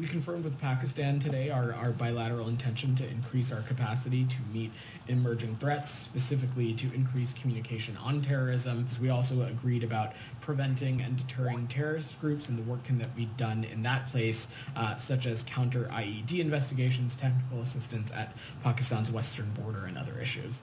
We confirmed with Pakistan today our bilateral intention to increase our capacity to meet emerging threats, specifically to increase communication on terrorism. We also agreed about preventing and deterring terrorist groups and the work that we've done in that place, such as counter IED investigations, technical assistance at Pakistan's western border, and other issues.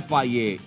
FIA,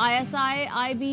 ISI, IB,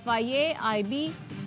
FIA, IB,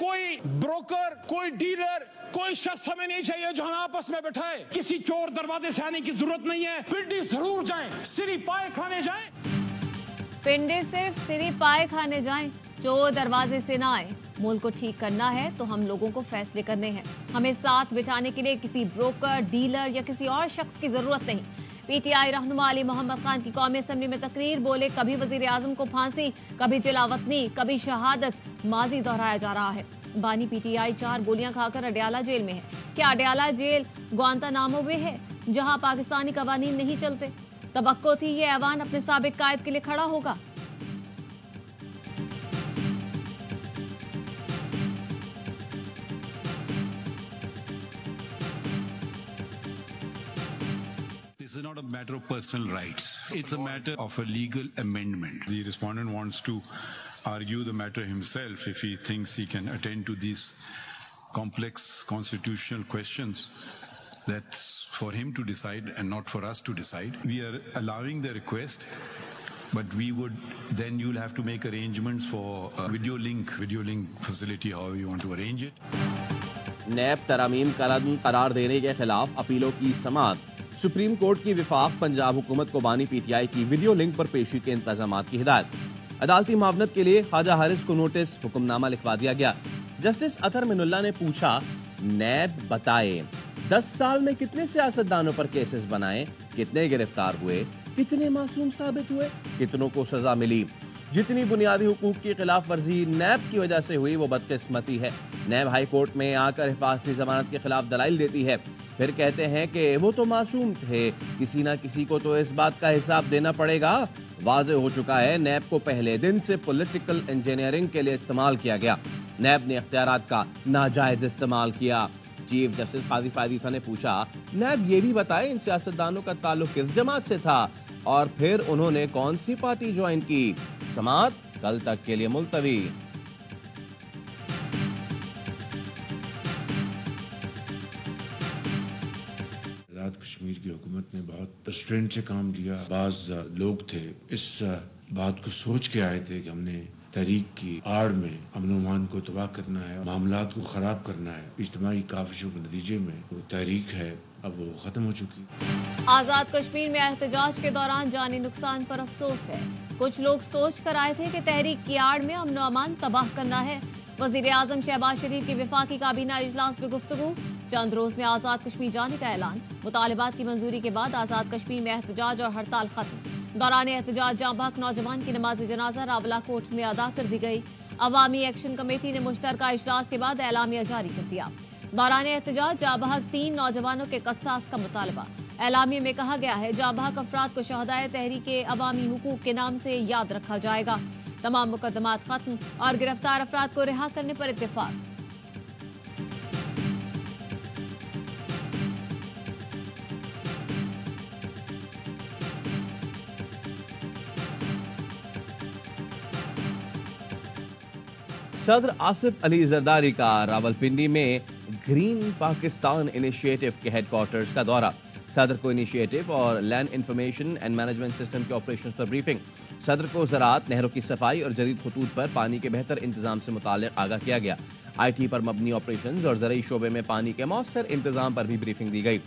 کوئی broker, کوئی dealer, کوئی شخص ہمیں نہیں چاہیے جو ہم آپس میں بٹھائے. کسی چور دروازے سے آنے کی ضرورت نہیں ہے. پنڈی ضرور جائیں، سری پائے کھانے جائیں. پنڈے صرف سری پائے کھانے جائیں، چور دروازے سے نہ آئے. ملک کو ٹھیک کرنا ہے تو ہم لوگوں کو فیصلے کرنے ہیں. ہمیں ساتھ بٹھانے کے لیے کسی بروکر، ڈیلر یا کسی اور شخص کی ضرورت نہیں. پی ٹی آئی رہنما علی محمد خان کی قومی اسمبلی میں تقریر. بولے کبھی وزیر اعظم کو پھانسی، کبھی جلاوطنی، کبھی شہادت. ماضی دہرایا جا رہا ہے. بانی پی ٹی آئی 4 گولیاں کھا کر اڈیالہ جیل میں ہے. کیا اڈیالہ جیل گوانتانامو میں ہے جہاں پاکستانی قوانین نہیں چلتے؟ توقع تھی یہ ایوان اپنے سابق قائد کے لیے کھڑا ہوگا. This is not a matter of personal rights. It's a matter of a legal amendment. The respondent wants to argue the matter himself if he thinks he can attend to these complex constitutional questions. That's for him to decide and not for us to decide. We are allowing the request, but then you'll have to make arrangements for a video link facility, however you want to arrange it. NAB ترامیم قلم قرار دینے کے خلاف اپیلوں کی سماعت. Supreme court کی وفاق پنجاب حکومت کو بانی پی ٹی آئی کی ویڈیو لنک پر پیشی کے انتظامات کی ہدایت. عدالتی معاونت کے لیے خواجہ حارث کو نوٹس، حکم نامہ لکھوا دیا گیا. جسٹس اطہر من اللہ نے پوچھا، نیب بتائے 10 سال میں کتنے سیاستدانوں پر کیسز بنائے، کتنے گرفتار ہوئے، کتنے معصوم ثابت ہوئے، کتنوں کو سزا ملی. جتنی بنیادی حقوق کی خلاف ورزی نیب کی وجہ سے ہوئی وہ بدقسمتی ہے. نیب ہائی کورٹ میں آ کر حفاظتی ضمانت کے خلاف دلائل دیتی ہے، پھر کہتے ہیں کہ وہ تو معصوم تھے، کسی نہ کسی کو تو اس بات کا حساب دینا پڑے گا. واضح ہو چکا ہے نیب کو پہلے دن سے پولیٹیکل انجینئرنگ کے لیے استعمال کیا گیا. نیب نے اختیارات کا ناجائز استعمال کیا. چیف جسٹس قاضی فائز عیسیٰ نے پوچھا، نیب یہ بھی بتائے ان سیاستدانوں کا تعلق کس جماعت سے تھا اور پھر انہوں نے کون سی پارٹی جوائن کی. سماعت کل تک کے لیے ملتوی. کشمیر کی حکومت نے بہت ریسٹرینٹ سے کام لیا. بعض لوگ تھے اس بات کو سوچ کے آئے تھے کہ ہم نے تحریک کی آڑ میں امن و امان کو تباہ کرنا ہے، معاملات کو خراب کرنا ہے. اجتماعی کاوشوں کے نتیجے میں وہ تحریک ہے اب وہ ختم ہو چکی. آزاد کشمیر میں احتجاج کے دوران جانی نقصان پر افسوس ہے. کچھ لوگ سوچ کر آئے تھے کہ تحریک کی آڑ میں امن و امان تباہ کرنا ہے. وزیر اعظم شہباز شریف کی وفاقی کابینہ اجلاس میں گفتگو. چند روز میں آزاد کشمیر جانے کا اعلان. مطالبات کی منظوری کے بعد آزاد کشمیر میں احتجاج اور ہڑتال ختم. دوران احتجاج جاں بحق نوجوان کی نماز جنازہ راولا کوٹ میں ادا کر دی گئی. عوامی ایکشن کمیٹی نے مشترکہ اجلاس کے بعد اعلامیہ جاری کر دیا. دوران احتجاج جاں بحق 3 نوجوانوں کے قصاص کا مطالبہ. اعلامیہ میں کہا گیا ہے جاں بحق افراد کو شہدائے تحریک عوامی حقوق کے نام سے یاد رکھا جائے گا. تمام مقدمات ختم اور گرفتار افراد کو رہا کرنے پر اتفاق. صدر آصف علی زرداری کا راولپنڈی میں گرین پاکستان انیشیٹو کے ہیڈ کوارٹرز کا دورہ. صدر کو انیشیٹو اور land information and management system کے آپریشن پر بریفنگ. صدر کو زراعت، نہروں کی صفائی اور جدید خطوط پر پانی کے بہتر انتظام سے متعلق آگاہ کیا گیا. آئی ٹی پر مبنی آپریشنز اور زرعی شعبے میں پانی کے مؤثر انتظام پر بھی بریفنگ دی گئی.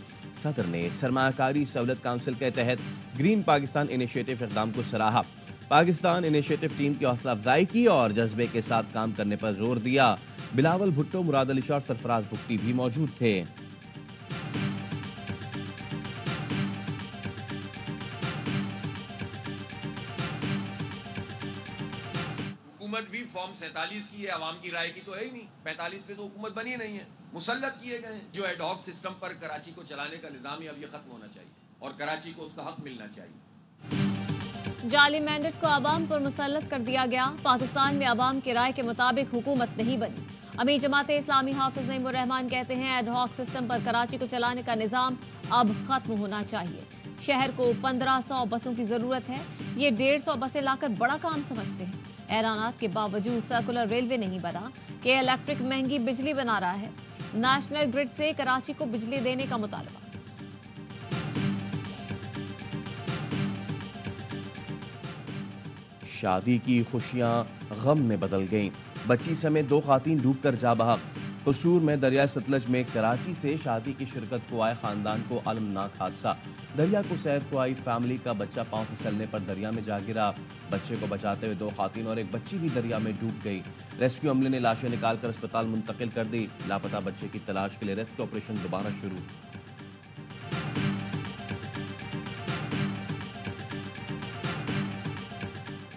صدر نے سرمایہ کاری سہولت کونسل کے تحت گرین پاکستان انیشیٹو اقدام کو سراہا. پاکستان انیشیٹو ٹیم کی حوصلہ افزائی کی اور جذبے کے ساتھ کام کرنے پر زور دیا. بلاول بھٹو، مراد علی شاہ اور سرفراز بگٹی بھی موجود تھے. حکومت بھی فارم 47 کی ہے، عوام کی رائے کی تو ہے ہی نہیں. 45 پہ تو حکومت بنی نہیں ہے، مسلط کیے گئے ہیں. جو ایڈ ہاک سسٹم پر کراچی کو چلانے کا نظام ہے اب یہ ختم ہونا چاہیے اور کراچی کو اس کا حق ملنا چاہیے. جعلی مینڈیٹ کو عوام پر مسلط کر دیا گیا. پاکستان میں عوام کی رائے کے مطابق حکومت نہیں بنی. امیر جماعت اسلامی حافظ نعیم الرحمان کہتے ہیں ایڈ ہاک سسٹم پر کراچی کو چلانے کا نظام اب ختم ہونا چاہیے. شہر کو 1500 بسوں کی ضرورت ہے. یہ 150 بسیں لا کر بڑا کام سمجھتے ہیں. اعلانات کے باوجود سرکولر ریلوے نہیں بنا کہ الیکٹرک مہنگی بجلی بنا رہا ہے. نیشنل گرڈ سے کراچی کو بجلی دینے کا مطالبہ. شادی کی خوشیاں غم میں بدل گئیں. بچی سمیت 2 خواتین ڈوب کر جاں بحق۔ قصور میں دریائے ستلج میں کراچی سے شادی کی شرکت کو آئے خاندان کو المناک حادثہ۔ دریا کو سیر کو آئی فیملی کا بچہ پاؤں پھسلنے پر دریا میں جا گرا۔ بچے کو بچاتے ہوئے 2 خواتین اور ایک بچی بھی دریا میں ڈوب گئی۔ ریسکیو عملے نے لاشیں نکال کر اسپتال منتقل کر دی۔ لاپتہ بچے کی تلاش کے لیے ریسکیو آپریشن دوبارہ شروع۔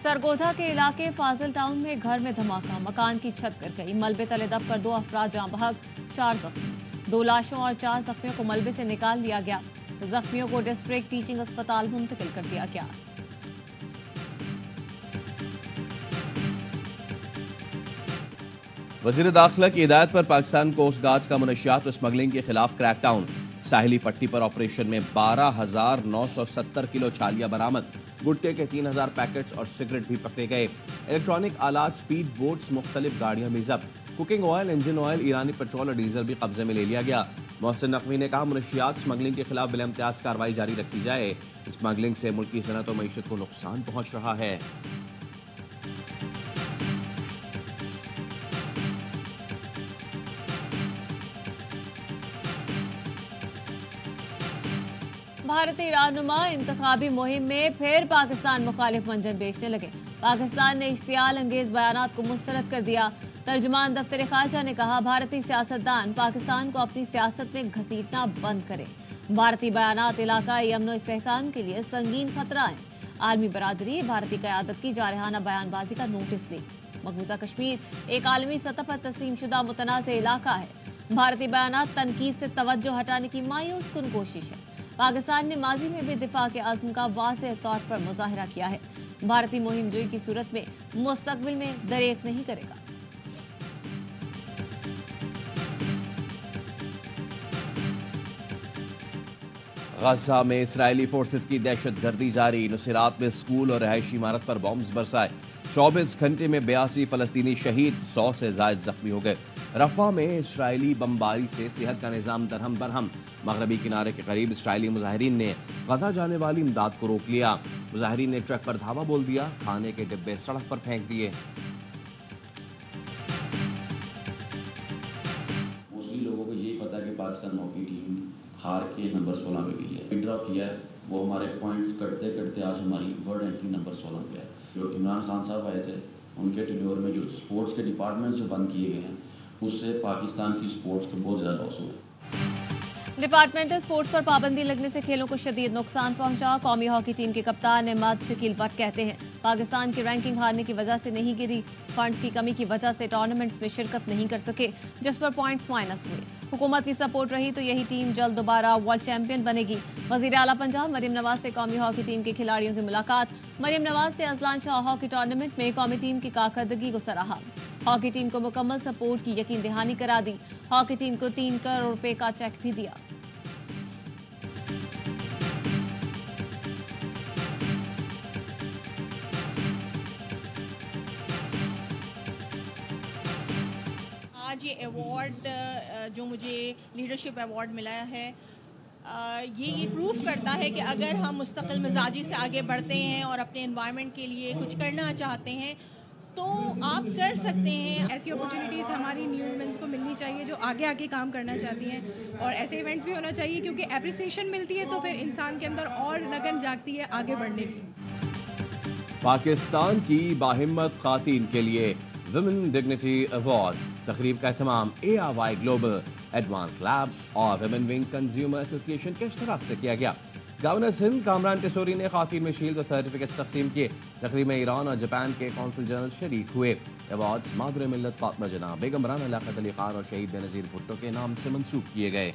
سرگودا کے علاقے فاضل ٹاؤن میں گھر میں دھماکہ، مکان کی چھت گر گئی، ملبے تلے دب کر 2 افراد جاں بحق، 4 زخمی۔ 2 لاشوں اور 4 زخمیوں کو ملبے سے نکال لیا گیا۔ زخمیوں کو ڈسٹرکٹ ٹیچنگ اسپتال منتقل کر دیا گیا۔ وزیر داخلہ کی ہدایت پر پاکستان کوسٹ گارڈز کا منشیات و اسمگلنگ کے خلاف کریک ڈاؤن۔ ساحلی پٹی پر آپریشن میں 12,970 کلو چھالیاں برآمد، گٹکے کے 3,000 پیکٹس اور سگریٹ بھی پکڑے گئے۔ الیکٹرانک آلات، سپیڈ بوٹس، مختلف گاڑیاں بھی ضبط۔ کوکنگ آئل، انجن آئل، ایرانی پیٹرول اور ڈیزل بھی قبضے میں لے لیا گیا۔ محسن نقوی نے کہا منشیات اسمگلنگ کے خلاف بلا امتیاز کارروائی جاری رکھی جائے۔ اسمگلنگ سے ملکی صنعت و معیشت کو نقصان پہنچ رہا ہے۔ بھارتی رہنما انتخابی مہم میں پھر پاکستان مخالف منجن بیچنے لگے۔ پاکستان نے اشتعال انگیز بیانات کو مسترد کر دیا۔ ترجمان دفتر خارجہ نے کہا بھارتی سیاستدان پاکستان کو اپنی سیاست میں گھسیٹنا بند کریں۔ بھارتی بیانات علاقائی امن و استحکام کے لیے سنگین خطرہ ہیں۔ عالمی برادری بھارتی قیادت کی جارحانہ بیان بازی کا نوٹس لی۔ مقبوضہ کشمیر ایک عالمی سطح پر تسلیم شدہ متنازع علاقہ ہے۔ بھارتی بیانات تنقید سے توجہ ہٹانے کی مایوس کن کوشش ہے۔ پاکستان نے ماضی میں بھی دفاع کے عزم کا واضح طور پر مظاہرہ کیا ہے۔ بھارتی مہم جوئی کی صورت میں مستقبل میں دریغ نہیں کرے گا۔ غزہ میں اسرائیلی فورسز کی دہشت گردی جاری، نصیرات میں اسکول اور رہائشی عمارت پر بمبز برسائے۔ 24 گھنٹے میں 82 فلسطینی شہید، 100 سے زائد زخمی ہو گئے۔ رفح میں اسرائیلی بمباری سے صحت کا نظام درہم برہم۔ مغربی کنارے کے قریب اسرائیلی مظاہرین نے غزہ جانے والی امداد کو روک لیا۔ مظاہرین نے ٹرک پر دھاوا بول دیا، کھانے کے ڈبے سڑک پر پھینک دیے۔ موسٹلی لوگوں کو یہی پتا کہ پاکستان ہاکی ٹیم ہار کے نمبر 16 پہ گئی ہے۔ ڈرا کیا ہے وہ ہمارے پوائنٹس کرتے کرتے آج ہماری ورلڈ رینکنگ نمبر 16 پہ ہے۔ جو عمران خان صاحب آئے تھے ان کے ٹینیور میں جو اسپورٹس کے ڈپارٹمنٹس جو بند کیے گئے ہیں اس سے پاکستان کی اسپورٹس کو بہت زیادہ لاس ہوا ہے۔ ڈپارٹمنٹل سپورٹس پر پابندی لگنے سے کھیلوں کو شدید نقصان پہنچا۔ قومی ہاکی ٹیم کے کپتان احمد شکیل بٹ کہتے ہیں پاکستان کی رینکنگ ہارنے کی وجہ سے نہیں گری، فنڈز کی کمی کی وجہ سے ٹورنامنٹس میں شرکت نہیں کر سکے جس پر پوائنٹس مائنس ہوئے۔ حکومت کی سپورٹ رہی تو یہی ٹیم جلد دوبارہ ورلڈ چیمپئن بنے گی۔ وزیر اعلیٰ پنجاب مریم نواز سے قومی ہاکی ٹیم کے کھلاڑیوں کی ملاقات۔ مریم نواز نے اذلان شاہ ہاکی ٹورنامنٹ میں قومی ٹیم کی کارکردگی کو سراہا۔ ہاکی ٹیم کو مکمل سپورٹ کی یقین دہانی کرا دی۔ ہاکی ٹیم کو 3 کروڑ روپے کا چیک بھی دیا۔ آج یہ ایوارڈ جو مجھے لیڈرشپ ایوارڈ ملا ہے یہ پروف کرتا ہے کہ اگر ہم مستقل مزاجی سے آگے بڑھتے ہیں اور اپنے انوائرمنٹ کے لیے کچھ کرنا چاہتے ہیں تو آپ کر سکتے ہیں۔ ایسی اپرچونیٹیز ہماری نیو ویمنس کو ملنی چاہیے جو آگے آگے کام کرنا چاہتی ہیں، اور ایسے ایونٹس بھی ہونا چاہیے کیونکہ اپریسیشن ملتی ہے تو پھر انسان کے اندر اور لگن جاگتی ہے آگے بڑھنے کی۔ پاکستان کی باہمت خواتین کے لیے ویمن ڈگنیٹی ایوارڈ تقریب کا اہتمام ARY گلوبل ایڈوانس لیب اور ویمن ونگ کنزیومر ایسوسی ایشن کے اشتراک سے کیا گیا۔ گورنر سندھ کامران ٹیسوری نے خواتین میں شیلڈ اور سرٹیفکیٹس تقسیم کیے۔ تقریب میں ایران اور جاپان کے کونسل جنرل شریک ہوئے۔ ایوارڈز مادر ملت فاطمہ جناح، بیگم رانا لیاقت علی خان اور شہید بے نظیر بھٹو کے نام سے منسوب کیے گئے۔